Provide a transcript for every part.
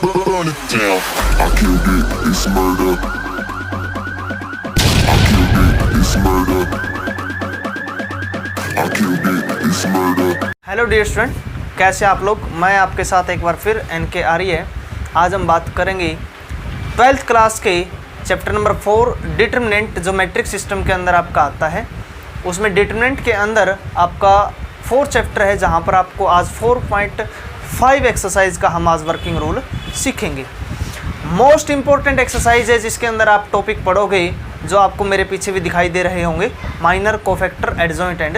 burn it down. I killed it, it's murder. I killed it, it's murder. I killed it, it's murder. Hello dear student, कैसे आप लोग। मैं आपके साथ एक बार फिर NK आर्य। आज हम बात करेंगे 12th क्लास के चैप्टर नंबर 4 डिटर्मिनेंट, जो मैट्रिक्स सिस्टम के अंदर आपका आता है। उसमें डिटर्मिनेंट के अंदर आपका 4 चैप्टर है, जहां पर आपको आज 4.5 एक्सरसाइज का हम आज वर्किंग रूल सीखेंगे। मोस्ट इंपॉर्टेंट एक्सरसाइज है जिसके अंदर आप टॉपिक पढ़ोगे, जो आपको मेरे पीछे भी दिखाई दे रहे होंगे, minor, cofactor, adjoint and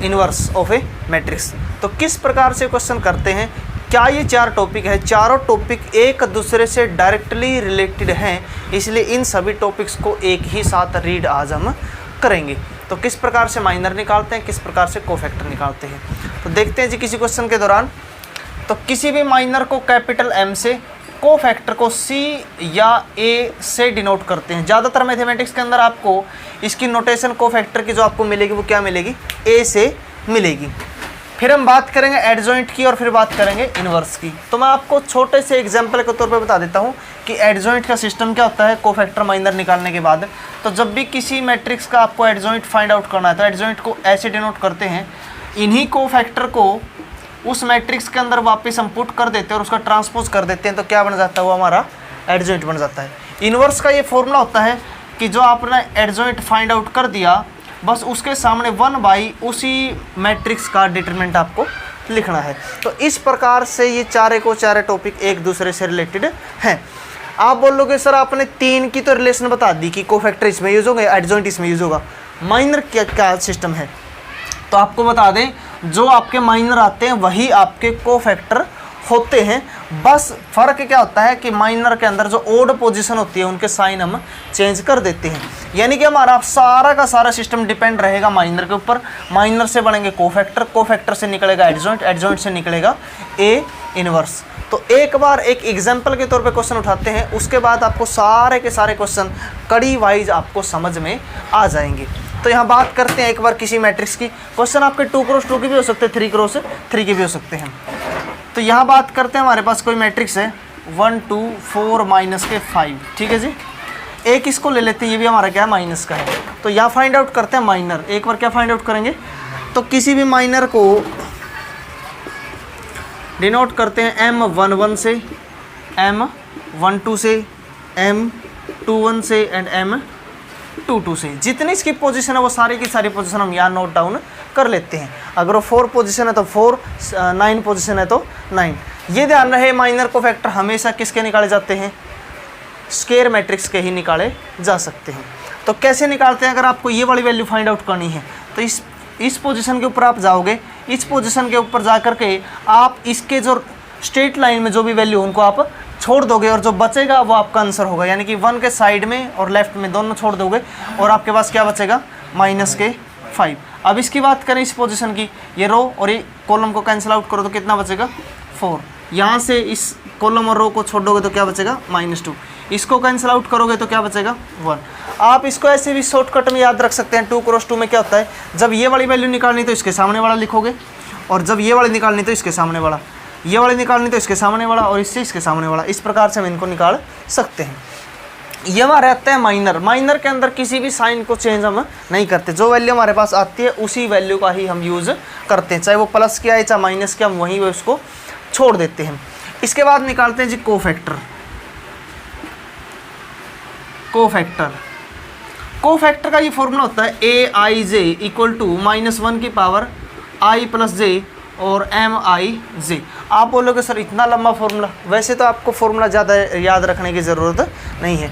inverse of A matrix. तो किस प्रकार से क्वेश्चन करते हैं, क्या ये 4 टॉपिक है, चारों टॉपिक एक दूसरे से डायरेक्टली रिलेटेड हैं, इसलिए इन सभी टॉपिक्स को एक ही साथ रीड आज हम करेंगे। तो किस प्रकार से माइनर निकालते हैं, किस प्रकार से कोफैक्टर निकालते हैं, तो देखते हैं जी किसी क्वेश्चन के दौरान। तो किसी भी माइनर को कैपिटल M से, कोफैक्टर को C या A से डिनोट करते हैं। ज़्यादातर मैथमेटिक्स के अंदर आपको इसकी नोटेशन कोफैक्टर की जो आपको मिलेगी वो क्या मिलेगी, A से मिलेगी। फिर हम बात करेंगे एडजॉइंट की और फिर बात करेंगे इनवर्स की। तो मैं आपको छोटे से एग्जांपल के तौर पे बता देता हूँ कि एडजॉइंट का सिस्टम क्या होता है कोफैक्टर माइनर निकालने के बाद। तो जब भी किसी मैट्रिक्स का आपको एडजॉइंट फाइंड आउट करना है तो एडजॉइंट को ऐसे डिनोट करते हैं, इन्हीं कोफैक्टर को उस मैट्रिक्स के अंदर वापस हम पुट कर देते हैं और उसका ट्रांसपोज कर देते हैं, तो क्या बन जाता है, वो हमारा एडजॉइंट बन जाता है। इनवर्स का ये फॉर्मूला होता है कि जो आपने एडजॉइंट फाइंड आउट कर दिया, बस उसके सामने 1/, उसी मैट्रिक्स का डिटरमिनेंट आपको लिखना है। तो इस प्रकार से ये चारे टॉपिक एक दूसरे से रिलेटेड हैं। आप बोलोगे सर आपने 3 की तो रिलेशन बता दी कि कोफैक्टर इसमें यूज होगा, एडजॉइंट इसमें यूज होगा, माइनर क्या सिस्टम है। तो आपको बता दें, जो आपके माइनर आते हैं वही आपके कोफैक्टर होते हैं। बस फ़र्क क्या होता है कि माइनर के अंदर जो ओड पोजीशन होती है उनके साइन हम चेंज कर देते हैं। यानी कि हमारा सारा का सारा सिस्टम डिपेंड रहेगा माइनर के ऊपर। माइनर से बनेंगे कोफैक्टर, कोफैक्टर से निकलेगा एडजॉइंट, एडजॉइंट से निकलेगा ए इनवर्स। तो एक बार एक एग्जाम्पल के तौर पे क्वेश्चन उठाते हैं, उसके बाद आपको सारे के सारे क्वेश्चन कड़ी वाइज आपको समझ में आ जाएंगे। तो यहाँ बात करते हैं एक बार किसी मैट्रिक्स की। क्वेश्चन आपके 2x2 के भी हो सकते हैं, 3x3 के भी हो सकते हैं। तो यहाँ बात करते हैं, हमारे पास कोई मैट्रिक्स है 1 2 4 -5, ठीक है जी। एक इसको ले लेते हैं, ये भी हमारा क्या है, माइनस का है। तो यहाँ फाइंड आउट करते हैं माइनर। एक बार क्या फाइंड आउट करेंगे, तो किसी भी माइनर को डिनोट करते हैं M11 से, M12 से, M21 से एंड M22 से। जितनी इसकी पोजीशन है वो सारी की सारी पोजीशन हम यहाँ नोट डाउन कर लेते हैं। अगर वो 4 पोजीशन है तो 4, 9 पोजीशन है तो 9। ये ध्यान रहे, माइनर कोफैक्टर हमेशा किसके निकाले जाते हैं, स्क्वायर मैट्रिक्स के ही निकाले जा सकते हैं। तो कैसे निकालते हैं, अगर आपको ये वाली वैल्यू फाइंड आउट करनी है तो इस पोजीशन के ऊपर आप जाओगे, इस पोजीशन के ऊपर जा करके आप इसके जो स्ट्रेट लाइन में जो भी वैल्यू उनको आप छोड़ दोगे और जो बचेगा वो आपका आंसर होगा। यानी कि 1 के साइड में और लेफ्ट में दोनों छोड़ दोगे और आपके पास क्या बचेगा, -5। अब इसकी बात करें इस पोजीशन की, ये रो और ये कॉलम को कैंसिल आउट करो तो कितना बचेगा, 4। यहाँ से इस कॉलम और रो को छोड़ दोगे तो क्या बचेगा, -2। इसको कैंसिल आउट करोगे तो क्या बचेगा, 1। आप इसको ऐसे भी शॉर्टकट में याद रख सकते हैं। 2x2 में क्या होता है, जब ये वाली वैल्यू निकालनी तो इसके सामने वाला लिखोगे, और जब ये वाली निकालनी तो इसके सामने वाला, ये वाली निकालनी तो इसके सामने वाला, और इससे इसके सामने वाला। इस प्रकार से हम इनको निकाल सकते हैं। ये हमारे आता है माइनर। माइनर के अंदर किसी भी साइन को चेंज हम नहीं करते, जो वैल्यू हमारे पास आती है उसी वैल्यू का ही हम यूज़ करते हैं, चाहे वो प्लस की आए चाहे माइनस की, हम वहीं उसको छोड़ देते हैं। इसके बाद निकालते हैं जी कोफैक्टर। कोफैक्टर का ये फॉर्मूला होता है AIJ = -1 की पावर I + J और MIJ। आप बोलोगे सर इतना लंबा फॉर्मूला, वैसे तो आपको फॉर्मूला ज़्यादा याद रखने की ज़रूरत नहीं है।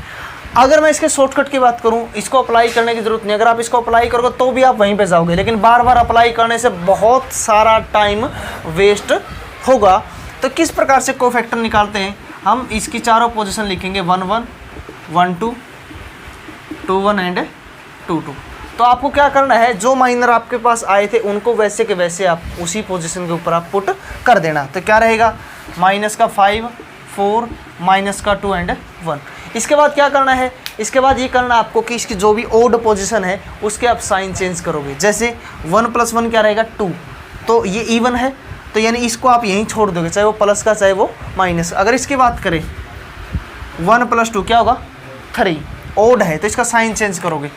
अगर मैं इसके शॉर्टकट की बात करूं, इसको अप्लाई करने की ज़रूरत नहीं। अगर आप इसको अप्लाई करोगे तो भी आप वहीं पे जाओगे, लेकिन बार बार अप्लाई करने से बहुत सारा टाइम वेस्ट होगा। तो किस प्रकार से कोफैक्टर निकालते हैं, हम इसकी चारों पोजीशन लिखेंगे 1 1 1 2 2 1 एंड 2 2। तो आपको क्या करना है, जो माइनर आपके पास आए थे उनको वैसे के वैसे आप उसी पोजीशन के ऊपर आप पुट कर देना। तो क्या रहेगा, -5 4 -2 एंड 1। इसके बाद क्या करना है, इसके बाद ये करना आपको कि इसकी जो भी ओड पोजीशन है उसके आप साइन चेंज करोगे। जैसे 1 + 1 क्या रहेगा, 2, तो ये इवन है। तो यानी इसको आप यहीं छोड़ दोगे, चाहे वो प्लस का चाहे वो माइनस। अगर इसकी बात करें 1 + 2 क्या होगा 3, ओड है तो इसका साइन चेंज करोगे,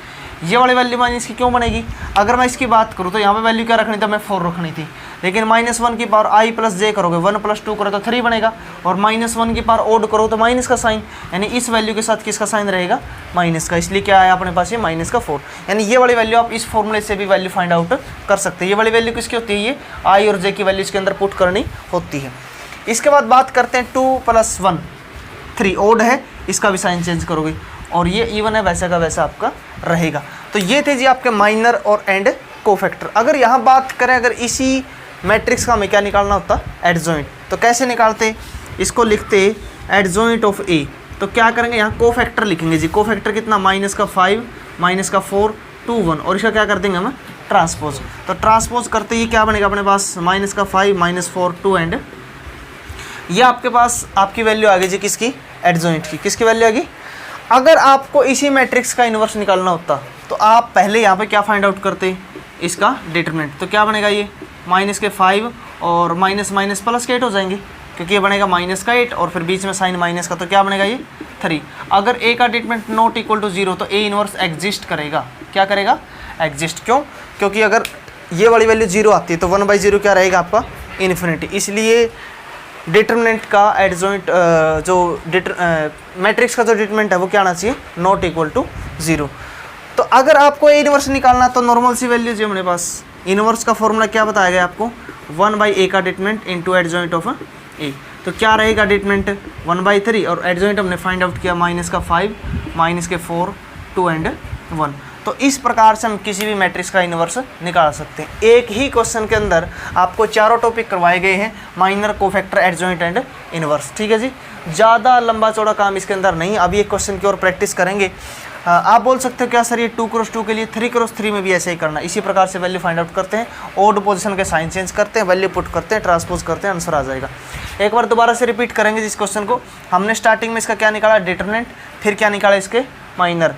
ये वाली वैल्यू माइनस की क्यों बनेगी। अगर मैं इसकी बात करूँ तो यहाँ पे वैल्यू क्या रखनी थी, मैं 4 रखनी थी, लेकिन -1 की पावर i + j करोगे, 1 + 2 करो तो 3 बनेगा, और -1 की पावर ओड करो तो माइनस का साइन, यानी इस वैल्यू के साथ किसका साइन रहेगा, माइनस का, इसलिए क्या आया अपने पास ये -4। यानी ये वाली वैल्यू आप इस फॉर्मूले से भी वैल्यू फाइंड आउट कर सकते हैं। ये वाली वैल्यू किसकी होती है, ये i और j की वैल्यू इसके अंदर पुट करनी होती है। इसके बाद बात करते हैं 2 + 1 3, ओड है, इसका भी साइन चेंज करोगे, और ये इवन है वैसा का वैसा आपका रहेगा। तो ये थे जी आपके माइनर और एंड कोफैक्टर। अगर यहाँ बात करें, अगर इसी मैट्रिक्स का हमें क्या निकालना होता, एडजॉइंट, तो कैसे निकालते, इसको लिखते एडजॉइंट ऑफ ए। तो क्या करेंगे, यहाँ कोफैक्टर लिखेंगे जी, कोफैक्टर कितना, -5 -4 2 1, और इसका क्या कर देंगे हम ट्रांसपोज। तो ट्रांसपोज करते ही क्या बनेगा अपने पास, -5 -4 2 एंड ये आपके पास आपकी वैल्यू आ गई जी किसकी, एडजॉइंट की। किसकी वैल्यू आ गई। अगर आपको इसी मैट्रिक्स का इन्वर्स निकालना होता तो आप पहले यहाँ पे क्या फाइंड आउट करते, इसका डिटरमिनेंट। तो क्या बनेगा, ये -5 और माइनस +8 हो जाएंगे, क्योंकि ये बनेगा -8 और फिर बीच में साइन माइनस का, तो क्या बनेगा ये 3। अगर ए का डिटरमिनेंट नॉट इक्वल टू 0 तो ए इन्वर्स एग्जिस्ट करेगा। क्या करेगा, एग्जिस्ट। क्यों, क्योंकि अगर ये वाली वैल्यू 0 आती है तो 1/0 क्या रहेगा आपका, इन्फिनिटी। इसलिए डिटरमिनेंट का एडजॉइंट जो मैट्रिक्स का जो डिटरमिनेंट है वो क्या आना चाहिए, नॉट इक्वल टू 0। तो अगर आपको ए इन्वर्स निकालना तो नॉर्मल सी वैल्यू जो हमारे पास, इन्वर्स का फॉर्मूला क्या बताया गया आपको, 1/a का डिटरमिनेंट इनटू एडजॉइंट ऑफ ए। तो क्या रहेगा डिटरमिनेंट 1/3, और एडजॉइंट हमने फाइंड आउट किया -5 -4 2 एंड 1। तो इस प्रकार से हम किसी भी मैट्रिक्स का इन्वर्स निकाल सकते हैं। एक ही क्वेश्चन के अंदर आपको चारों टॉपिक करवाए गए हैं, minor, cofactor, adjoint and inverse. ठीक है जी, ज़्यादा लंबा चौड़ा काम इसके अंदर नहीं। अभी एक क्वेश्चन की और प्रैक्टिस करेंगे। आप बोल सकते हो क्या सर ये 2 × 2 के लिए 3 × 3 में भी ऐसे ही करना। इसी प्रकार से वैल्यू फाइंड आउट करते हैं, ओड पोजीशन के साइन चेंज करते हैं, वैल्यू पुट करते हैं, ट्रांसपोज करते हैं, आंसर आ जाएगा। एक बार दोबारा से रिपीट करेंगे जिस क्वेश्चन को हमने स्टार्टिंग में इसका क्या निकाला, डिटरमिनेंट, फिर क्या निकाला इसके माइनर।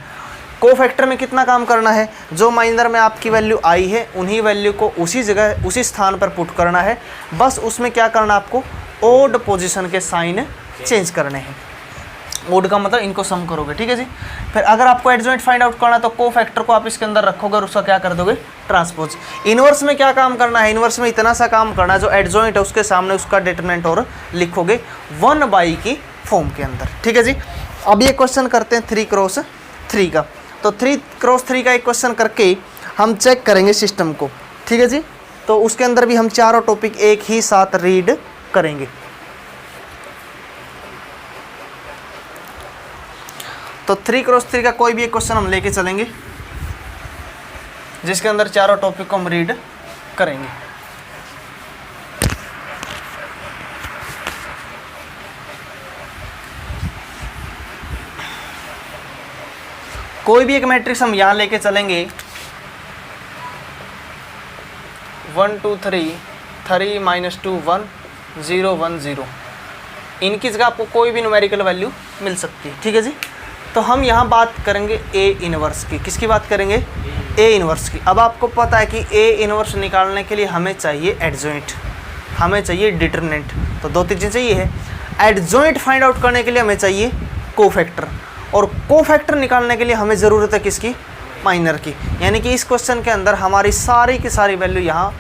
कोफैक्टर में कितना काम करना है, जो माइनर में आपकी वैल्यू आई है उन्हीं वैल्यू को उसी जगह उसी स्थान पर पुट करना है, बस उसमें क्या करना आपको, ओड पोजीशन के साइन चेंज करने हैं। ओड का मतलब इनको सम करोगे। ठीक है जी। फिर अगर आपको एडजॉइंट फाइंड आउट करना है तो कोफैक्टर को आप इसके अंदर रखोगे और उसका क्या कर दोगे, ट्रांसपोज। इन्वर्स में क्या काम करना है, इन्वर्स में इतना सा काम करना है, जो एडजॉइंट है उसके सामने उसका डिटरमिनेंट और लिखोगे 1/, की फॉर्म के अंदर। ठीक है जी। अब ये क्वेश्चन करते हैं 3 × 3 का। तो 3 × 3 का एक क्वेश्चन करके हम चेक करेंगे सिस्टम को। ठीक है जी। तो उसके अंदर भी हम चारों टॉपिक एक ही साथ रीड करेंगे। तो 3 × 3 का कोई भी एक क्वेश्चन हम लेके चलेंगे जिसके अंदर चारों टॉपिक को हम रीड करेंगे। कोई भी एक मैट्रिक्स हम यहाँ लेके चलेंगे 1 2 3 3 -2 1 0 1 0। इनकी जगह आपको कोई भी न्यूमेरिकल वैल्यू मिल सकती है। ठीक है जी। तो हम यहाँ बात करेंगे ए इन्वर्स की। किसकी बात करेंगे, ए इन्वर्स की। अब आपको पता है कि ए इन्वर्स निकालने के लिए हमें चाहिए एडजॉइंट, हमें चाहिए डिटरमिनेंट, तो 2-3 चीज़ चाहिए है। एडजॉइंट फाइंड आउट करने के लिए हमें चाहिए कोफैक्टर, और कोफैक्टर निकालने के लिए हमें ज़रूरत है किसकी, माइनर की। यानी कि इस क्वेश्चन के अंदर हमारी सारी की सारी वैल्यू यहाँ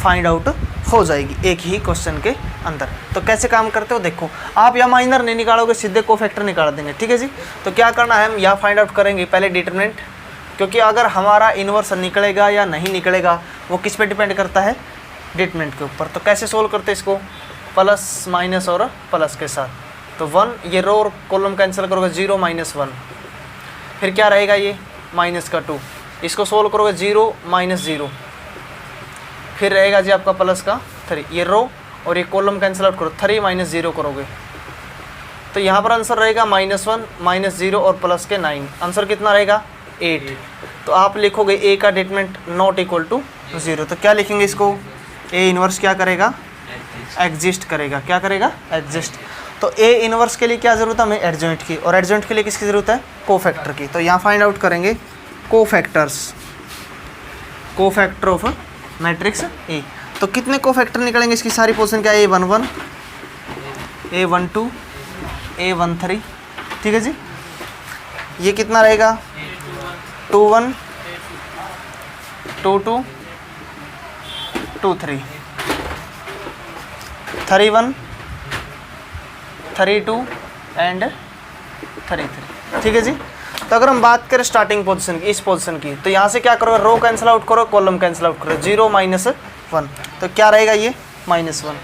फाइंड आउट हो जाएगी एक ही क्वेश्चन के अंदर। तो कैसे काम करते हो देखो, आप यहाँ माइनर नहीं निकालोगे, सीधे कोफैक्टर निकाल देंगे। ठीक है जी। तो क्या करना है, हम यहाँ फाइंड आउट करेंगे पहले डिटरमिनेंट, क्योंकि अगर हमारा इन्वर्स निकलेगा या नहीं निकलेगा वो किस पे डिपेंड करता है, डिटरमिनेंट के ऊपर। तो कैसे सोल्व करते हैं इसको, प्लस माइनस और प्लस के साथ। तो 1, ये रो और कॉलम कैंसिल करोगे, 0 -1, फिर क्या रहेगा ये -2, इसको सोल्व करोगे 0 -0, फिर रहेगा जी आपका प्लस का 3, ये रो और ये कॉलम कैंसिल आउट करो, 3 -0 करोगे तो यहाँ पर आंसर रहेगा -1 -0 और प्लस के 9, आंसर कितना रहेगा 8। तो आप लिखोगे ए का डिटरमिनेंट नॉट इक्वल टू 0। तो क्या लिखेंगे इसको, ए इन्वर्स क्या करेगा, एग्जिस्ट करेगा। क्या करेगा, एग्जिस्ट। तो ए इन्वर्स के लिए क्या ज़रूरत है हमें, एडजॉइंट की, और एडजॉइंट के लिए किसकी ज़रूरत है, कोफैक्टर की। तो यहाँ फाइंड आउट करेंगे cofactors, cofactor of matrix A. तो कितने कोफैक्टर निकलेंगे इसकी सारी पोजीशन क्या है, A11, A12, A13, ठीक है जी। ये कितना रहेगा 21, 22, 23, 31, 32 एंड 33, ठीक है जी। तो अगर हम बात करें स्टार्टिंग पोजीशन की, इस पोजीशन की, तो यहाँ से क्या करो, रो कैंसिल आउट करो, कॉलम कैंसिल आउट करो, 0 -1, तो क्या रहेगा ये -1।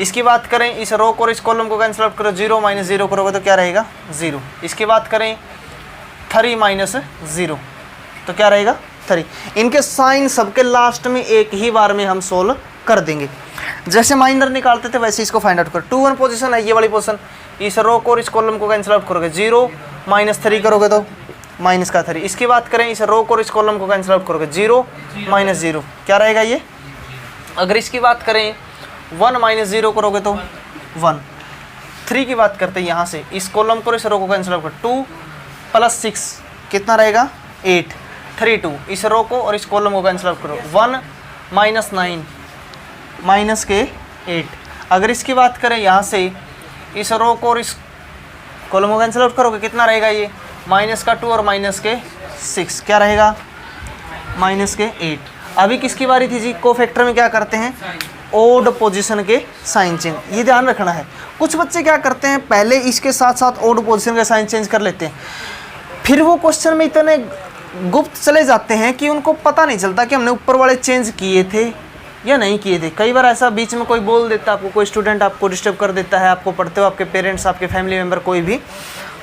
इसकी बात करें इस रो को और इस कॉलम को कैंसिल आउट करो, 0 - 0 करोगे तो क्या रहेगा 0। इसकी बात करें 3 - 0 तो क्या रहेगा 3। इनके साइन सबके लास्ट में एक ही बार में हम सोल्व कर देंगे। जैसे माइनर निकालते थे वैसे इसको फाइंड आउट करो। 2 1 पोजीशन है ये वाली पोजीशन, इस रो को और इस कॉलम को कैंसिल आउट करोगे, 0 - 3 करोगे तो -3। इसकी बात करें इस रो को और इस कॉलम को कैंसिल आउट करोगे, 0 - 0 क्या रहेगा ये। अगर इसकी बात करें 1 - 0 करोगे तो 1। 3 की बात करते हैं यहाँ से इस कॉलम को और इस रो को कैंसिल आउट करो, 2 + 6 कितना रहेगा 8, 3 2। इस रो को और इस कॉलम को कैंसिल आउट करो, 1 - 9 -8। अगर इसकी बात करें यहाँ से इस रो को और इस कॉलम को कैंसिल आउट करोगे कितना रहेगा ये, -2 और -6 क्या रहेगा -8। अभी किसकी बारी थी जी, कोफैक्टर में क्या करते हैं ओड पोजीशन के साइन चेंज, ये ध्यान रखना है। कुछ बच्चे क्या करते हैं पहले इसके साथ साथ ओड पोजीशन के साइन चेंज कर लेते हैं, फिर वो क्वेश्चन में इतने गुप्त चले जाते हैं कि उनको पता नहीं चलता कि हमने ऊपर वाले चेंज किए थे या नहीं किए थे। कई बार ऐसा बीच में कोई बोल देता है आपको, कोई स्टूडेंट आपको डिस्टर्ब कर देता है, आपको पढ़ते हो, आपके पेरेंट्स, आपके फैमिली मेम्बर कोई भी,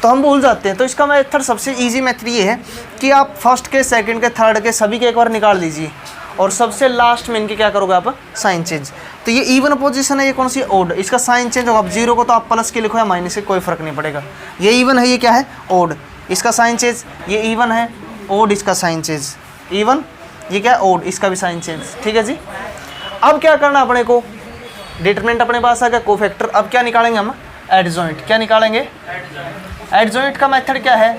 तो हम भूल जाते हैं। तो इसका मेथड सबसे इजी मेथड ये है कि आप फर्स्ट के, सेकंड के, थर्ड के सभी के एक बार निकाल लीजिए और सबसे लास्ट में इनके क्या करोगे आप साइन चेंज। तो ये इवन पोजीशन है, ये कौन सी ओड, इसका साइन चेंज होगा। आप 0 को तो आप प्लस के लिखो या माइनस के, कोई फर्क नहीं पड़ेगा। ये इवन है, ये क्या है ओड, इसका साइन चेंज, ये इवन है, ओड इसका साइन चेंज, इवन ये क्या है ओड, इसका भी साइन चेंज, ठीक है जी। अब क्या करना अपने को, डिटरमिनेंट अपने पास आ गया, कोफैक्टर। अब क्या निकालेंगे हम, एडजॉइंट। क्या निकालेंगे, एडजॉइंट का मेथड क्या है,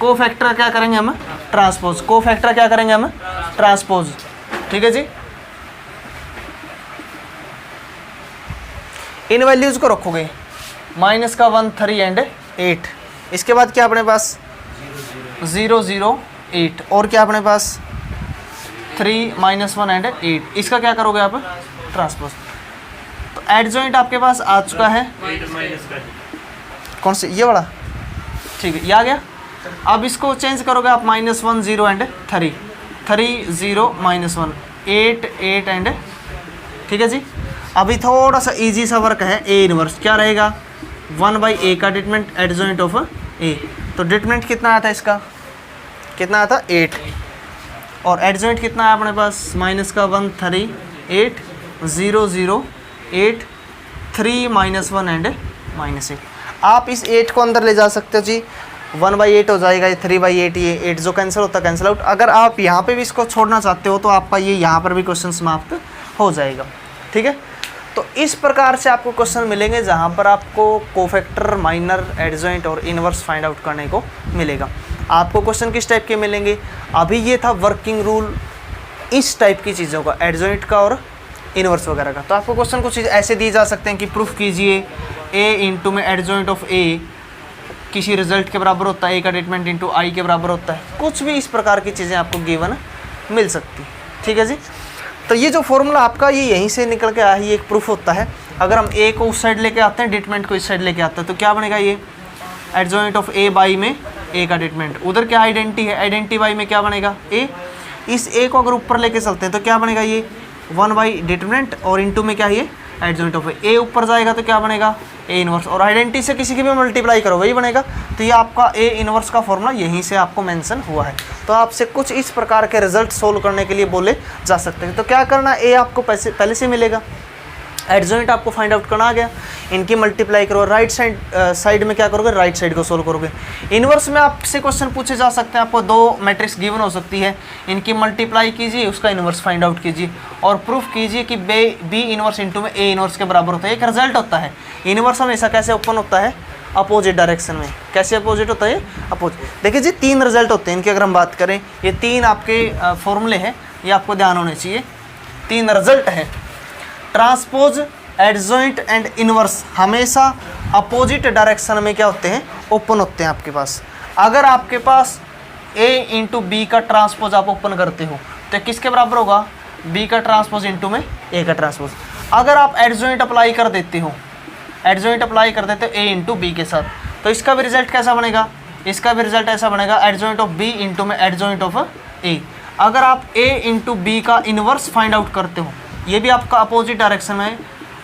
कोफैक्टर क्या करेंगे हम ट्रांसपोज, कोफैक्टर क्या करेंगे हम ट्रांसपोज, ठीक है जी। इन वैल्यूज को रखोगे, -1 3 एंड 8। इसके बाद क्या अपने पास 0 0 8 और क्या अपने पास 3 -1 एंड 8। इसका क्या करोगे आप ट्रांसपोज। तो एडजॉइंट आपके पास आ चुका है, कौन से, ये वाला, ठीक है, ये आ गया। अब इसको चेंज करोगे आप, -1 0 एंड 3 3 0 -1 8 8 एंड, ठीक है जी। अभी थोड़ा सा इजी सा वर्क है, ए इनवर्स क्या रहेगा 1/a का डिटरमिनेंट एडजॉइंट ऑफ ए। तो डिटरमिनेंट कितना आया था इसका, कितना आया था 8 और एडजॉइंट कितना है अपने पास -1 3 8 0 0 8 3 -1 एंड -8। आप इस 8 को अंदर ले जा सकते हो जी, 1/8 हो जाएगा, ये 3/8, ये 8 जो कैंसिल होता है कैंसिल आउट। अगर आप यहाँ पे भी इसको छोड़ना चाहते हो तो आपका ये यहाँ पर भी क्वेश्चन समाप्त हो जाएगा, ठीक है। तो इस प्रकार से आपको क्वेश्चन मिलेंगे जहाँ पर आपको कोफैक्टर, माइनर, एडजॉइंट और इनवर्स फाइंड आउट करने को मिलेगा। आपको क्वेश्चन किस टाइप के मिलेंगे, अभी ये था वर्किंग रूल इस टाइप की चीज़ों का, एडजॉइंट का और इनवर्स वगैरह का। तो आपको क्वेश्चन कुछ ऐसे दिए जा सकते हैं कि प्रूफ कीजिए ए इंटू में एडजॉइंट ऑफ ए किसी रिजल्ट के बराबर होता है, ए का डिटरमिनेंट इंटू आई के बराबर होता है, कुछ भी इस प्रकार की चीज़ें आपको गिवन मिल सकती, ठीक है जी। तो ये जो फॉर्मूला आपका ये यहीं से निकल के आया है, ये एक प्रूफ होता है। अगर हम ए को उस साइड लेके आते हैं, डिटरमिनेंट को इस साइड लेके आते हैं, तो क्या बनेगा ये एडजॉइंट ऑफ ए बाई में ए का डिटरमिनेंट, उधर क्या आइडेंटिटी है, आइडेंटिटी बाई में क्या बनेगा ए। इस ए को अगर ऊपर लेके चलते हैं तो क्या बनेगा ये 1 डिटरमिनेंट और इनटू में क्या है ये एडजॉइंट ऑफ ए ऊपर जाएगा तो क्या बनेगा ए इनवर्स, और आइडेंटिटी से किसी की भी मल्टीप्लाई करो वही बनेगा। तो ये आपका ए इनवर्स का फॉर्मूला यहीं से आपको मेंशन हुआ है। तो आपसे कुछ इस प्रकार के रिजल्ट सोल्व करने के लिए बोले जा सकते हैं। तो क्या करना, ए आपको पहले से मिलेगा, एडजॉइंट आपको फाइंड आउट करना आ गया, इनकी मल्टीप्लाई करो, राइट साइड में क्या करोगे राइट साइड को सोल्व करोगे। इनवर्स में आपसे क्वेश्चन पूछे जा सकते हैं, आपको 2 मैट्रिक्स गिवन हो सकती है, इनकी मल्टीप्लाई कीजिए, उसका इनवर्स फाइंड आउट कीजिए और प्रूफ कीजिए कि बी इनवर्स इंटू में ए इनवर्स के बराबर होता है। एक रिजल्ट होता है, इनवर्स हमेशा कैसे ओपन होता है अपोजिट डायरेक्शन में, कैसे अपोजिट होता है अपोजिट। देखिए जी 3 रिजल्ट होते हैं इनकी, अगर हम बात करें ये 3 आपके फॉर्मूले हैं, ये आपको ध्यान होने चाहिए। तीन रिजल्ट हैं। ट्रांसपोज, एडजॉइंट एंड इनवर्स हमेशा अपोजिट डायरेक्शन में क्या होते हैं, ओपन होते हैं आपके पास। अगर आपके पास a इंटू बी का ट्रांसपोज आप ओपन करते हो तो किसके बराबर होगा, b का ट्रांसपोज इंटू में a का ट्रांसपोज। अगर आप एडजॉइंट अप्लाई कर देते हो, एडजॉइंट अप्लाई कर देते हो a इंटू बी के साथ, तो इसका भी रिजल्ट कैसा बनेगा, इसका भी रिजल्ट ऐसा बनेगा एडजॉइंट ऑफ b इंटू में एडजॉइंट ऑफ a। अगर आप a इंटू बी का इन्वर्स फाइंड आउट करते हो, ये भी आपका अपोजिट डायरेक्शन में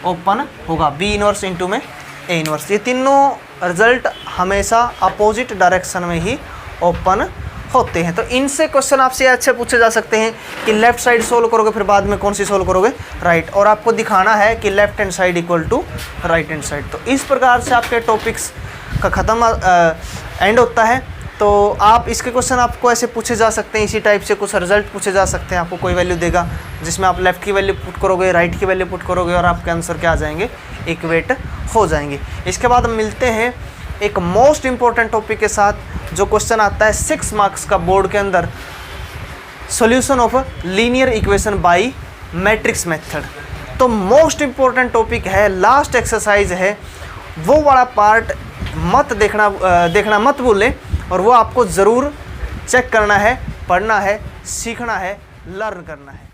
ओपन होगा, b इन्वर्स इंटू में a इन्वर्स। ये तीनों रिजल्ट हमेशा अपोजिट डायरेक्शन में ही ओपन होते हैं। तो इनसे क्वेश्चन आपसे अच्छे पूछे जा सकते हैं कि लेफ्ट साइड सोल्व करोगे फिर बाद में कौन सी सोल्व करोगे, राइट, और आपको दिखाना है कि left hand side equal to right hand side. तो इस प्रकार से आपके टॉपिक्स का ख़त्म एंड होता है। तो आप इसके क्वेश्चन आपको ऐसे पूछे जा सकते हैं, इसी टाइप से कुछ रिजल्ट पूछे जा सकते हैं। आपको कोई वैल्यू देगा जिसमें आप लेफ़्ट की वैल्यू पुट करोगे, राइट की वैल्यू पुट करोगे और आपके आंसर क्या आ जाएंगे, इक्वेट हो जाएंगे। इसके बाद हम मिलते हैं एक मोस्ट इम्पॉर्टेंट टॉपिक के साथ जो क्वेश्चन आता है 6 मार्क्स का बोर्ड के अंदर, solution of linear equation by matrix method. तो मोस्ट इम्पॉर्टेंट टॉपिक है, लास्ट एक्सरसाइज है, वो वाला पार्ट मत देखना मत भूलें, और वो आपको ज़रूर चेक करना है, पढ़ना है, सीखना है, लर्न करना है।